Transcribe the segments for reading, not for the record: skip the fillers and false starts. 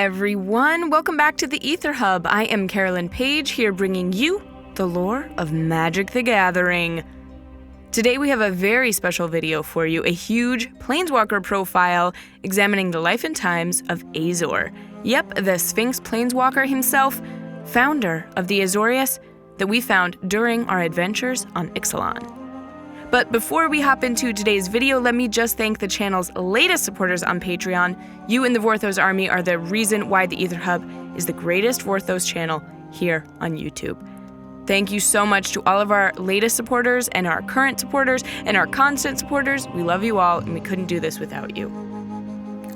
everyone. Welcome back to the Aether Hub. I am Carolyn Page, here bringing you the lore of Magic the Gathering. Today we have a very special video for you, a huge Planeswalker profile examining the life and times of Azor. Yep, the Sphinx Planeswalker himself, founder of the Azorius that we found during our adventures on Ixalan. But before we hop into today's video, let me just thank the channel's latest supporters on Patreon. You and the Vorthos army are the reason why the Aether Hub is the greatest Vorthos channel here on YouTube. Thank you so much to all of our latest supporters and our current supporters and our constant supporters. We love you all, and we couldn't do this without you.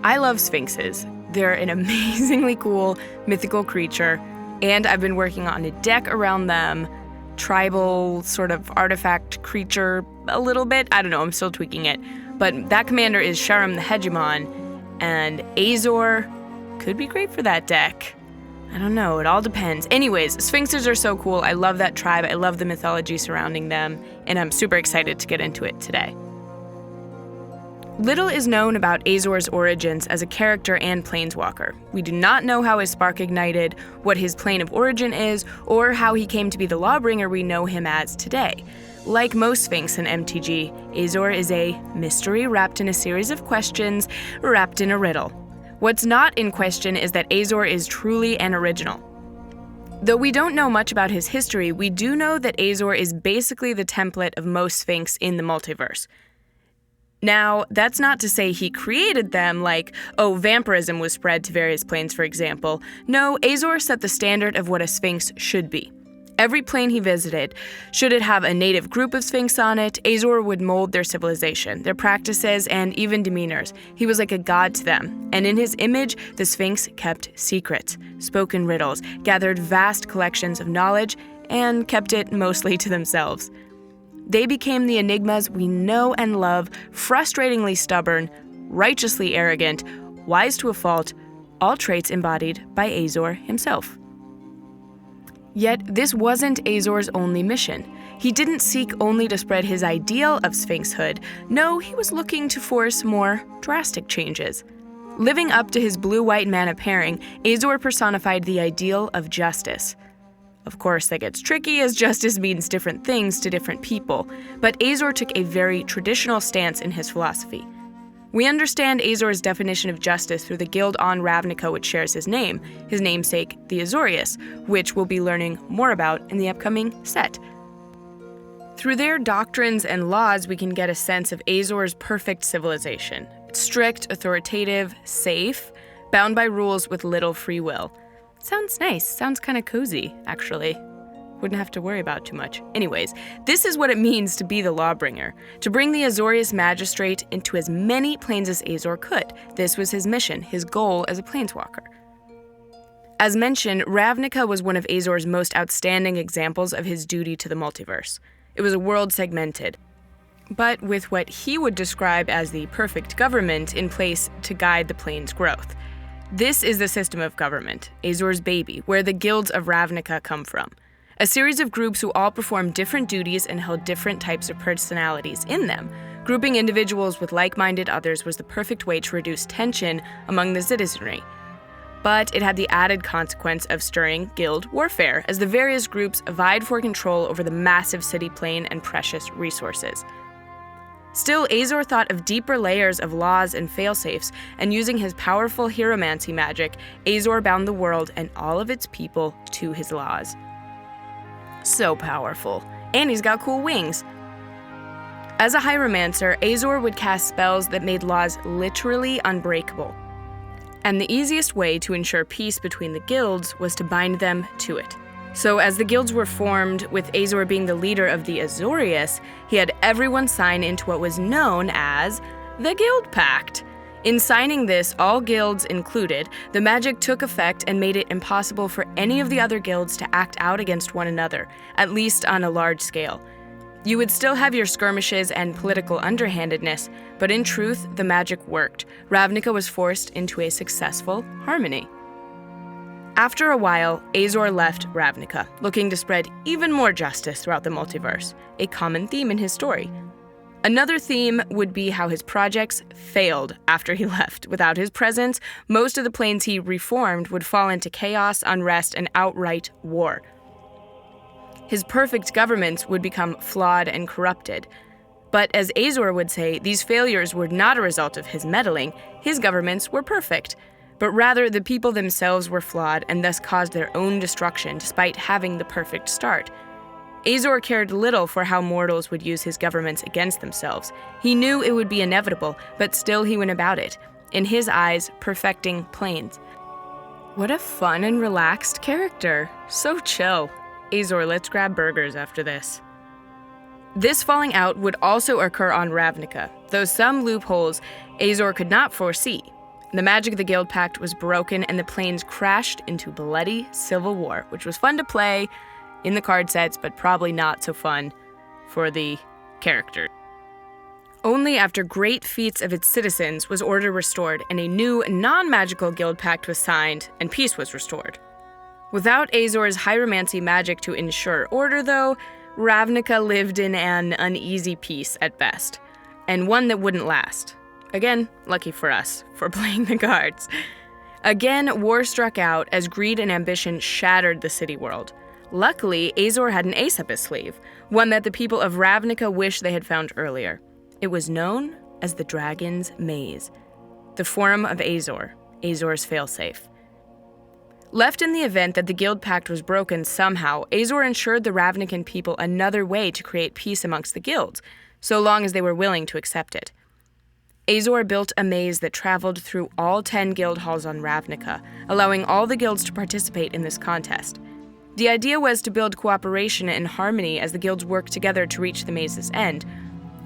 I love Sphinxes. They're an amazingly cool mythical creature, and I've been working on a deck around them. Tribal sort of artifact creature a little bit. I don't know, I'm still tweaking it. But that commander is Sharam the Hegemon, and Azor could be great for that deck. I don't know, it all depends. Anyways, Sphinxes are so cool. I love that tribe. I love the mythology surrounding them, and I'm super excited to get into it today. Little is known about Azor's origins as a character and planeswalker. We do not know how his spark ignited, what his plane of origin is, or how he came to be the Lawbringer we know him as today. Like most Sphinx and MTG, Azor is a mystery wrapped in a series of questions, wrapped in a riddle. What's not in question is that Azor is truly an original. Though we don't know much about his history, we do know that Azor is basically the template of most Sphinx in the multiverse. Now, that's not to say he created them like, vampirism was spread to various planes, for example. No, Azor set the standard of what a Sphinx should be. Every plane he visited, should it have a native group of Sphinx on it, Azor would mold their civilization, their practices, and even demeanors. He was like a god to them, and in his image, the Sphinx kept secrets, spoke in riddles, gathered vast collections of knowledge, and kept it mostly to themselves. They became the enigmas we know and love, frustratingly stubborn, righteously arrogant, wise to a fault, all traits embodied by Azor himself. Yet, this wasn't Azor's only mission. He didn't seek only to spread his ideal of Sphinxhood. No, he was looking to force more drastic changes. Living up to his blue-white mana pairing, Azor personified the ideal of justice. Of course, that gets tricky as justice means different things to different people, but Azor took a very traditional stance in his philosophy. We understand Azor's definition of justice through the guild on Ravnica which shares his namesake, the Azorius, which we'll be learning more about in the upcoming set. Through their doctrines and laws, we can get a sense of Azor's perfect civilization. It's strict, authoritative, safe, bound by rules with little free will. Sounds nice. Sounds kind of cozy, actually. Wouldn't have to worry about too much. Anyways, this is what it means to be the Lawbringer. To bring the Azorius Magistrate into as many planes as Azor could. This was his mission, his goal as a planeswalker. As mentioned, Ravnica was one of Azor's most outstanding examples of his duty to the multiverse. It was a world segmented, but with what he would describe as the perfect government in place to guide the plane's growth. This is the system of government, Azor's baby, where the guilds of Ravnica come from. A series of groups who all performed different duties and held different types of personalities in them. Grouping individuals with like-minded others was the perfect way to reduce tension among the citizenry. But it had the added consequence of stirring guild warfare, as the various groups vied for control over the massive city plane and precious resources. Still, Azor thought of deeper layers of laws and failsafes, and using his powerful hieromancy magic, Azor bound the world and all of its people to his laws. So powerful. And he's got cool wings. As a hieromancer, Azor would cast spells that made laws literally unbreakable. And the easiest way to ensure peace between the guilds was to bind them to it. So as the guilds were formed, with Azor being the leader of the Azorius, he had everyone sign into what was known as the Guild Pact. In signing this, all guilds included, the magic took effect and made it impossible for any of the other guilds to act out against one another, at least on a large scale. You would still have your skirmishes and political underhandedness, but in truth, the magic worked. Ravnica was forced into a successful harmony. After a while, Azor left Ravnica, looking to spread even more justice throughout the multiverse, a common theme in his story. Another theme would be how his projects failed after he left. Without his presence, most of the planes he reformed would fall into chaos, unrest, and outright war. His perfect governments would become flawed and corrupted. But as Azor would say, these failures were not a result of his meddling. His governments were perfect, but rather the people themselves were flawed and thus caused their own destruction despite having the perfect start. Azor cared little for how mortals would use his governments against themselves. He knew it would be inevitable, but still he went about it, in his eyes, perfecting planes. What a fun and relaxed character. So chill. Azor, let's grab burgers after this. This falling out would also occur on Ravnica, though some loopholes Azor could not foresee. The magic of the Guild Pact was broken and the planes crashed into bloody civil war, which was fun to play in the card sets, but probably not so fun for the character. Only after great feats of its citizens was order restored and a new, non-magical guild pact was signed and peace was restored. Without Azor's hieromancy magic to ensure order, though, Ravnica lived in an uneasy peace at best, and one that wouldn't last. Again, lucky for us, for playing the cards. Again, war struck out as greed and ambition shattered the city world. Luckily, Azor had an ace up his sleeve, one that the people of Ravnica wished they had found earlier. It was known as the Dragon's Maze, the Forum of Azor, Azor's failsafe. Left in the event that the Guild Pact was broken somehow, Azor ensured the Ravnican people another way to create peace amongst the guilds, so long as they were willing to accept it. Azor built a maze that traveled through all 10 guild halls on Ravnica, allowing all the guilds to participate in this contest. The idea was to build cooperation and harmony as the guilds worked together to reach the maze's end,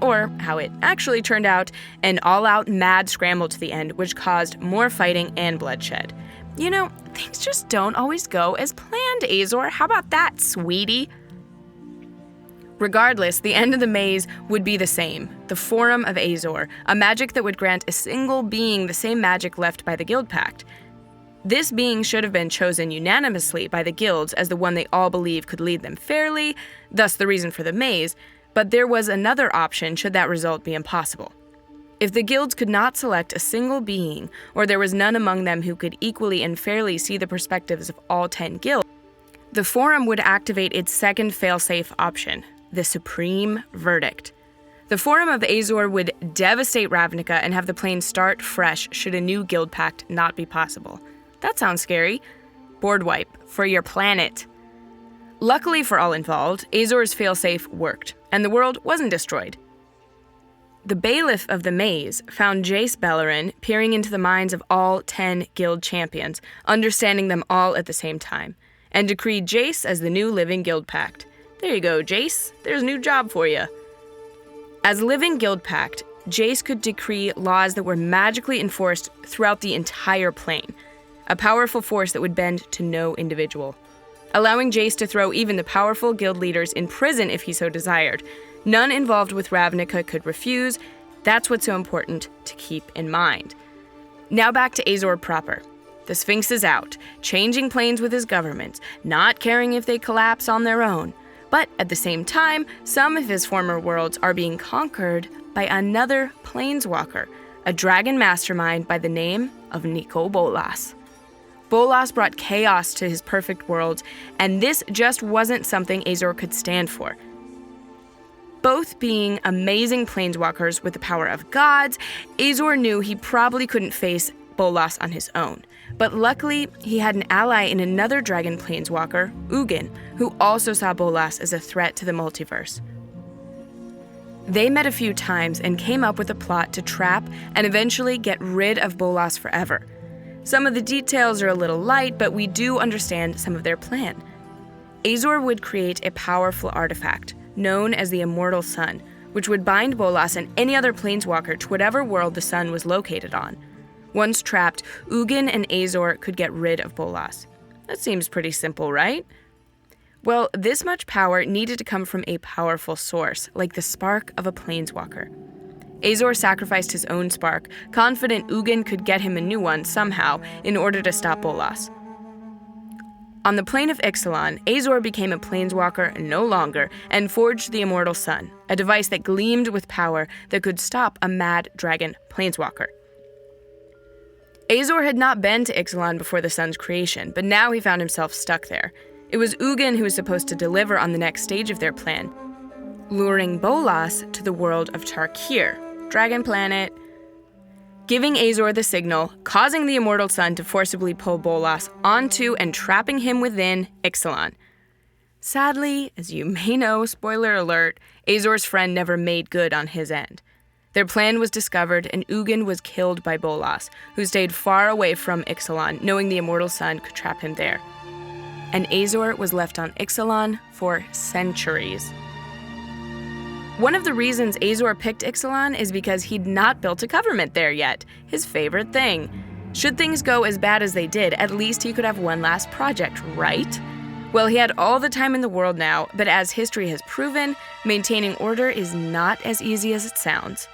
or, how it actually turned out, an all-out mad scramble to the end which caused more fighting and bloodshed. You know, things just don't always go as planned, Azor. How about that, sweetie? Regardless, the end of the maze would be the same, the Forum of Azor, a magic that would grant a single being the same magic left by the Guild Pact. This being should have been chosen unanimously by the guilds as the one they all believe could lead them fairly, thus the reason for the maze, but there was another option should that result be impossible. If the guilds could not select a single being, or there was none among them who could equally and fairly see the perspectives of all 10 guilds, the Forum would activate its second failsafe option, the Supreme Verdict. The Forum of Azor would devastate Ravnica and have the planes start fresh should a new guild pact not be possible. That sounds scary. Board wipe for your planet. Luckily for all involved, Azor's failsafe worked, and the world wasn't destroyed. The bailiff of the maze found Jace Beleren peering into the minds of all 10 guild champions, understanding them all at the same time, and decreed Jace as the new living guild pact. There you go, Jace. There's a new job for you. As living guild pact, Jace could decree laws that were magically enforced throughout the entire plane, a powerful force that would bend to no individual, allowing Jace to throw even the powerful guild leaders in prison if he so desired. None involved with Ravnica could refuse. That's what's so important to keep in mind. Now back to Azor proper. The Sphinx is out, changing planes with his government, not caring if they collapse on their own. But at the same time, some of his former worlds are being conquered by another planeswalker, a dragon mastermind by the name of Nicol Bolas. Bolas brought chaos to his perfect world, and this just wasn't something Azor could stand for. Both being amazing planeswalkers with the power of gods, Azor knew he probably couldn't face Bolas on his own. But luckily, he had an ally in another dragon planeswalker, Ugin, who also saw Bolas as a threat to the multiverse. They met a few times and came up with a plot to trap and eventually get rid of Bolas forever. Some of the details are a little light, but we do understand some of their plan. Azor would create a powerful artifact, known as the Immortal Sun, which would bind Bolas and any other planeswalker to whatever world the sun was located on. Once trapped, Ugin and Azor could get rid of Bolas. That seems pretty simple, right? Well, this much power needed to come from a powerful source, like the spark of a planeswalker. Azor sacrificed his own spark, confident Ugin could get him a new one somehow in order to stop Bolas. On the plane of Ixalan, Azor became a planeswalker no longer and forged the immortal sun, a device that gleamed with power that could stop a mad dragon planeswalker. Azor had not been to Ixalan before the sun's creation, but now he found himself stuck there. It was Ugin who was supposed to deliver on the next stage of their plan, luring Bolas to the world of Tarkir, Dragon Planet, giving Azor the signal, causing the immortal sun to forcibly pull Bolas onto and trapping him within Ixalan. Sadly, as you may know, spoiler alert, Azor's friend never made good on his end. Their plan was discovered and Ugin was killed by Bolas, who stayed far away from Ixalan, knowing the immortal sun could trap him there. And Azor was left on Ixalan for centuries. One of the reasons Azor picked Ixalan is because he'd not built a government there yet, his favorite thing. Should things go as bad as they did, at least he could have one last project, right? Well, he had all the time in the world now, but as history has proven, maintaining order is not as easy as it sounds.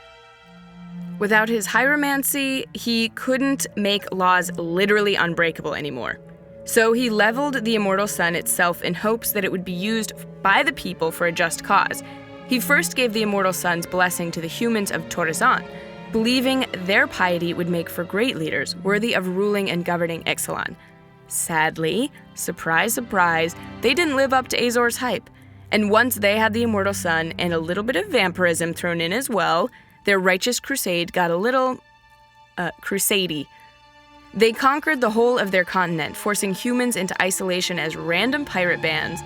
Without his hieromancy, he couldn't make laws literally unbreakable anymore. So he leveled the immortal sun itself in hopes that it would be used by the people for a just cause. He first gave the immortal sun's blessing to the humans of Torrezon, believing their piety would make for great leaders, worthy of ruling and governing Ixalan. Sadly, surprise, surprise, they didn't live up to Azor's hype. And once they had the immortal sun and a little bit of vampirism thrown in as well, their righteous crusade got a little, crusady. They conquered the whole of their continent, forcing humans into isolation as random pirate bands.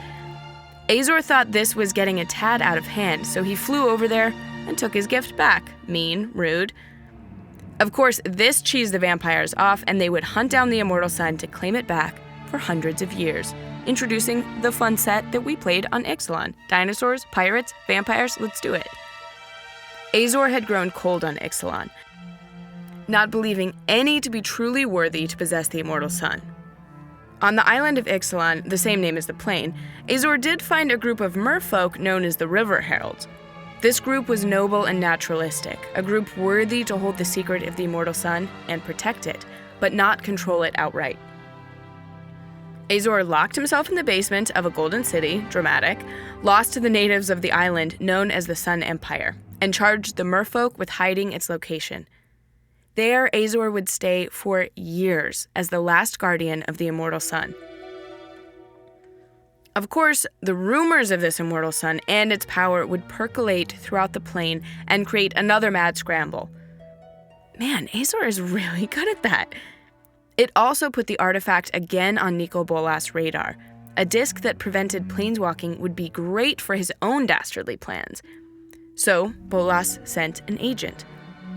Azor thought this was getting a tad out of hand, so he flew over there and took his gift back. Mean, rude. Of course, this cheesed the vampires off, and they would hunt down the immortal sun to claim it back for hundreds of years, introducing the fun set that we played on Ixalan. Dinosaurs, pirates, vampires, let's do it. Azor had grown cold on Ixalan, not believing any to be truly worthy to possess the immortal sun. On the island of Ixalan, the same name as the plane, Azor did find a group of merfolk known as the River Heralds. This group was noble and naturalistic, a group worthy to hold the secret of the immortal sun and protect it, but not control it outright. Azor locked himself in the basement of a golden city, dramatic, lost to the natives of the island known as the Sun Empire, and charged the merfolk with hiding its location. There, Azor would stay for years as the last guardian of the immortal sun. Of course, the rumors of this immortal sun and its power would percolate throughout the plane and create another mad scramble. Man, Azor is really good at that. It also put the artifact again on Nicol Bolas' radar. A disc that prevented planeswalking would be great for his own dastardly plans. So, Bolas sent an agent,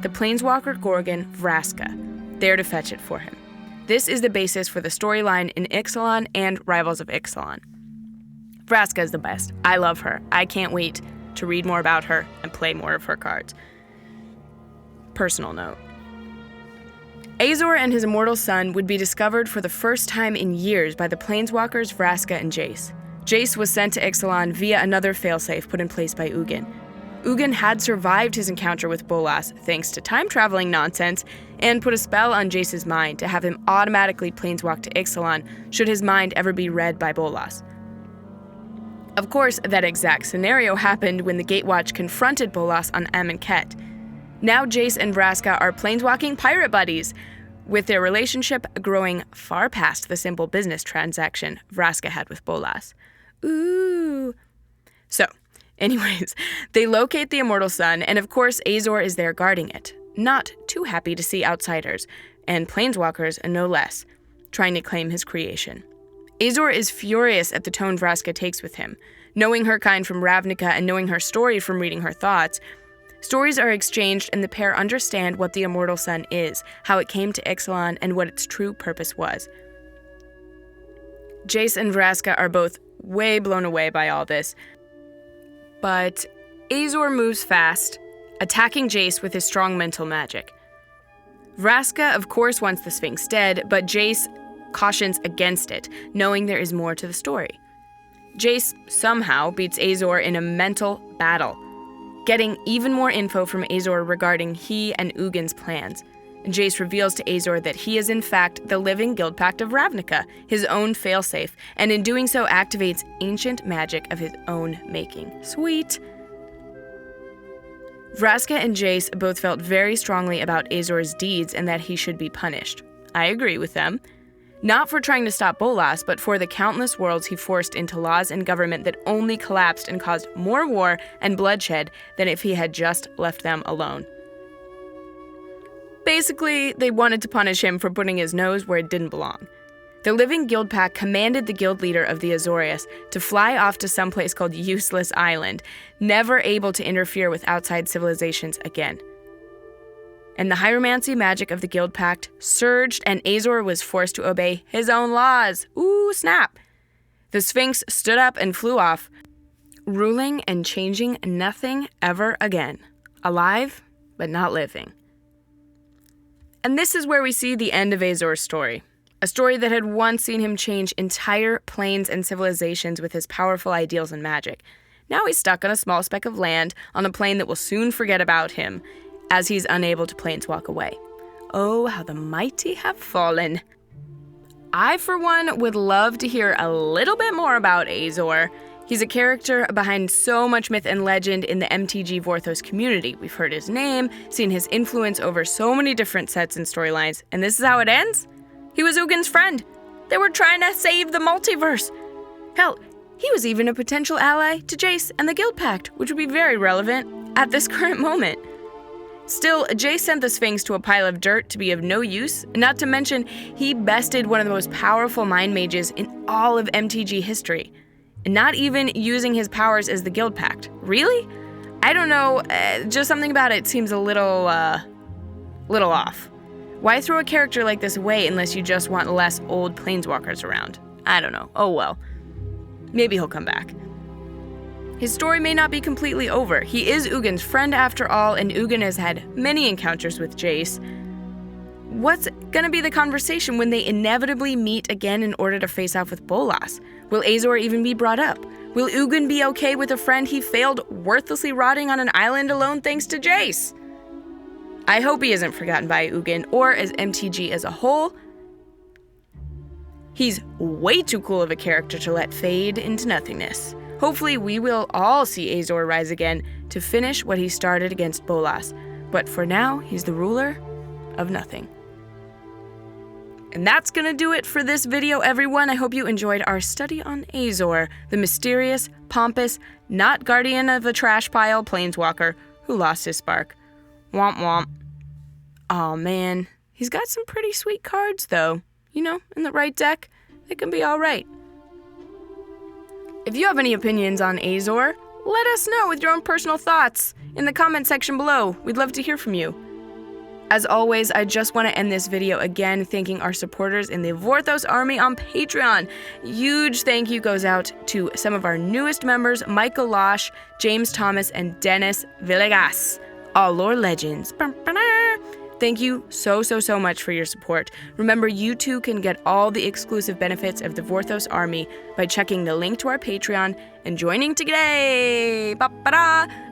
the planeswalker Gorgon Vraska, there to fetch it for him. This is the basis for the storyline in Ixalan and Rivals of Ixalan. Vraska is the best. I love her. I can't wait to read more about her and play more of her cards. Personal note. Azor and his immortal son would be discovered for the first time in years by the planeswalkers Vraska and Jace. Jace was sent to Ixalan via another failsafe put in place by Ugin. Ugin had survived his encounter with Bolas thanks to time-traveling nonsense and put a spell on Jace's mind to have him automatically planeswalk to Ixalan should his mind ever be read by Bolas. Of course, that exact scenario happened when the Gatewatch confronted Bolas on Amonkhet. Now Jace and Vraska are planeswalking pirate buddies, with their relationship growing far past the simple business transaction Vraska had with Bolas. Ooh. So, anyways, they locate the immortal sun, and of course Azor is there guarding it. Not too happy to see outsiders, and planeswalkers no less, trying to claim his creation. Azor is furious at the tone Vraska takes with him. Knowing her kind from Ravnica and knowing her story from reading her thoughts, stories are exchanged and the pair understand what the immortal sun is, how it came to Ixalan, and what its true purpose was. Jace and Vraska are both way blown away by all this, but Azor moves fast, attacking Jace with his strong mental magic. Vraska, of course, wants the Sphinx dead, but Jace cautions against it, knowing there is more to the story. Jace somehow beats Azor in a mental battle, getting even more info from Azor regarding he and Ugin's plans. and Jace reveals to Azor that he is in fact the living guild pact of Ravnica, his own failsafe, and in doing so activates ancient magic of his own making. Sweet. Vraska and Jace both felt very strongly about Azor's deeds and that he should be punished. I agree with them. Not for trying to stop Bolas, but for the countless worlds he forced into laws and government that only collapsed and caused more war and bloodshed than if he had just left them alone. Basically, they wanted to punish him for putting his nose where it didn't belong. The living guild pack commanded the guild leader of the Azorius to fly off to some place called Useless Island, never able to interfere with outside civilizations again. And the hieromancy magic of the guild pact surged, and Azor was forced to obey his own laws. Ooh, snap! The Sphinx stood up and flew off, ruling and changing nothing ever again. Alive, but not living. And this is where we see the end of Azor's story. A story that had once seen him change entire planes and civilizations with his powerful ideals and magic. Now he's stuck on a small speck of land on a plane that will soon forget about him, as he's unable to planeswalk away. Oh, how the mighty have fallen. I, for one, would love to hear a little bit more about Azor. He's a character behind so much myth and legend in the MTG Vorthos community. We've heard his name, seen his influence over so many different sets and storylines, and this is how it ends? He was Ugin's friend. They were trying to save the multiverse. Hell, he was even a potential ally to Jace and the Guild Pact, which would be very relevant at this current moment. Still, Jace sent the Sphinx to a pile of dirt to be of no use, not to mention he bested one of the most powerful mind mages in all of MTG history. And not even using his powers as the Guild Pact. Really? I don't know, just something about it seems a little off. Why throw a character like this away unless you just want less old planeswalkers around? I don't know. Oh well. Maybe he'll come back. His story may not be completely over. He is Ugin's friend after all, and Ugin has had many encounters with Jace. What's gonna be the conversation when they inevitably meet again in order to face off with Bolas? Will Azor even be brought up? Will Ugin be okay with a friend he failed worthlessly rotting on an island alone thanks to Jace? I hope he isn't forgotten by Ugin or as MTG as a whole. He's way too cool of a character to let fade into nothingness. Hopefully we will all see Azor rise again to finish what he started against Bolas. But for now, he's the ruler of nothing. And that's gonna do it for this video, everyone. I hope you enjoyed our study on Azor, the mysterious, pompous, not guardian of a trash pile planeswalker who lost his spark. Womp womp. Aw man, he's got some pretty sweet cards though. You know, in the right deck, they can be alright. If you have any opinions on Azor, let us know with your own personal thoughts in the comment section below. We'd love to hear from you. As always, I just want to end this video again thanking our supporters in the Vorthos Army on Patreon. Huge thank you goes out to some of our newest members, Michael Losh, James Thomas, and Dennis Villegas, all lore legends. Thank you so much for your support. Remember, you too can get all the exclusive benefits of the Vorthos Army by checking the link to our Patreon and joining today.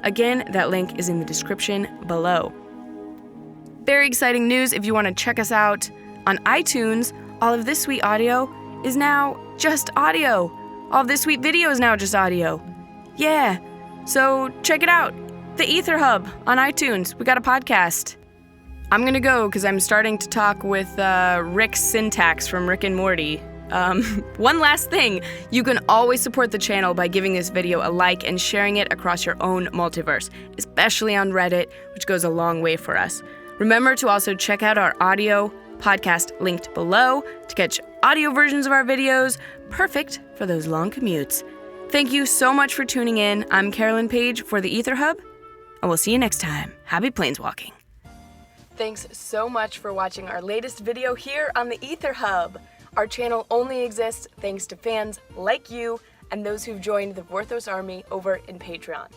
Again, that link is in the description below. Very exciting news if you want to check us out on iTunes. All of this sweet audio is now just audio. All of this sweet video is now just audio. Yeah, so check it out. The Aether Hub on iTunes. We got a podcast. I'm gonna go because I'm starting to talk with Rick Syntax from Rick and Morty. One last thing, you can always support the channel by giving this video a like and sharing it across your own multiverse, especially on Reddit, which goes a long way for us. Remember to also check out our audio podcast linked below to catch audio versions of our videos, perfect for those long commutes. Thank you so much for tuning in. I'm Carolyn Page for the Aether Hub, and we'll see you next time. Happy planeswalking. Thanks so much for watching our latest video here on the Aether Hub. Our channel only exists thanks to fans like you and those who've joined the Vorthos Army over in Patreon.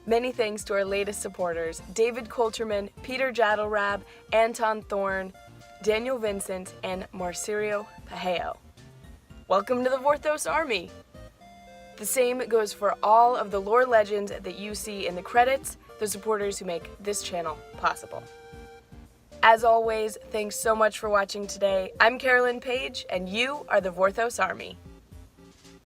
Many thanks to our latest supporters, David Coulterman, Peter Jadalrab, Anton Thorne, Daniel Vincent, and Marcirio Pajeo. Welcome to the Vorthos Army! The same goes for all of the lore legends that you see in the credits, the supporters who make this channel possible. As always, thanks so much for watching today. I'm Carolyn Page, and you are the Vorthos Army.